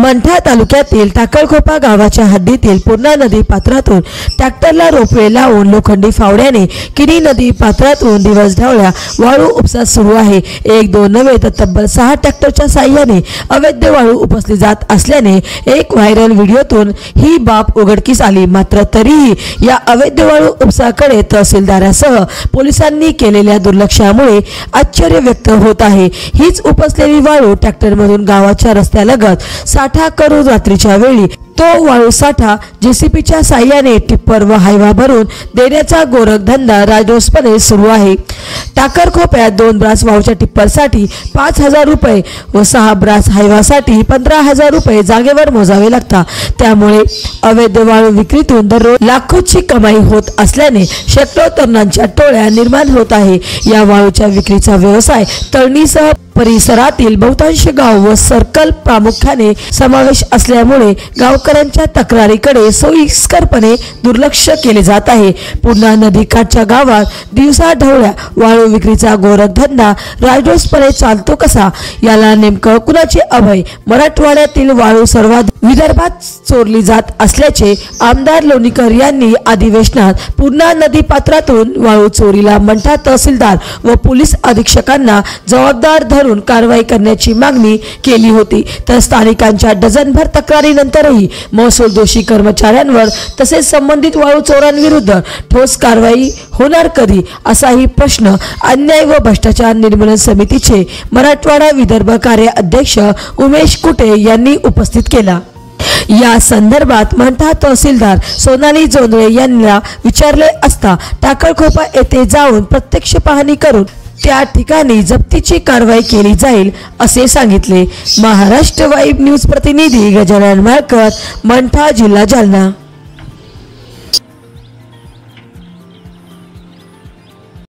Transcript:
मंठा तालुक्यातील टाकळखोपा गावाच्या हद्दीतील पूर्णा नदी पात्रातून ट्रॅक्टरला रोपवे लावून लोखंडी फावड्याने किनी नदी पात्रातून दिवस ढवळ्या वाळू उपसा सुरू आहे। एक दोन नव्हे तर तब्बल 6 ट्रॅक्टरच्या साहाय्याने अवैध वाळू उपसली जात असल्याने एक व्हायरल व्हिडिओतून ही बाब उघडकीस आली। मात्र तरीही या अवैध वाळू उपसाकडे तहसीलदारासह पोलिसांनी केलेल्या दुर्लक्षामुळे आश्चर्य व्यक्त होत आहे। हीच उपसलेली वाळू ट्रॅक्टरमधून गावाच्या रस्त्यालगत साठा करून रात्रीच्या वेळी तो वाळू साठा जेसीबीच्या साहाय्याने टिप्पर व हायवा भरून देण्याचा गोरखधंदा राजरोसपणे सुरू आहे। टाकळखोप्यात 2 ब्रास वाळूच्या टिप्परसाठी 5,000 रुपये व 6 ब्रास हायवासाठी 15,000 रुपये जागेवर मोजावे लागतात। त्यामुळे अवैध वाळू विक्रीतून दररोज लाखोची कमाई होत असल्याने शेकडो तरुणांच्या टोळ्या निर्माण होत आहे। या वाळूच्या विक्रीचा व्यवसाय तळणीसह परिसरातील बहुतांश गाव व सर्कल प्रामुख्याने समावेश असल्यामुळे गावकऱ्यांच्या तक्रारीकडे सोयीस्करपणे दुर्लक्ष केले जात आहे। पूर्णा नदीकाठच्या गावात दिवसा ढवळ्या वाळू विक्रीचा गोरखधंदा राजरोसपणे चालतो कसा, याला नेमकं कुणाचे अभय? मराठवाड्यातील वाळू सर्वात विदर्भात चोरली जात असल्याचे आमदार लोणीकर यांनी अधिवेशनात पूर्णा नदी पात्रातून वाळू चोरीला मंठा तहसीलदार व पोलीस अधीक्षकांना जबाबदार धरून कारवाई करण्याची मागणी केली होती। तर स्थानिकांच्या डझनभर तक्रारीनंतरही महसूल दोषी कर्मचाऱ्यांवर तसेच संबंधित वाळू चोरांविरुद्ध ठोस कारवाई होणार कधी, असाही प्रश्न अन्याय व भ्रष्टाचार निर्मूलन समितीचे मराठवाडा विदर्भ कार्य अध्यक्ष उमेश कुटे यांनी उपस्थित केला। या संदर्भात मंठा तहसीलदार सोनाली जोंधळे यांना विचारले असता टाकळखोपा येथे जाऊन प्रत्यक्ष पाहणी करून त्या ठिकाणी जप्तीची कारवाई केली जाईल असे सांगितले। महाराष्ट्र वाईब न्यूज प्रतिनिधी गजानन माळकर, मंठा, जिल्हा जालना।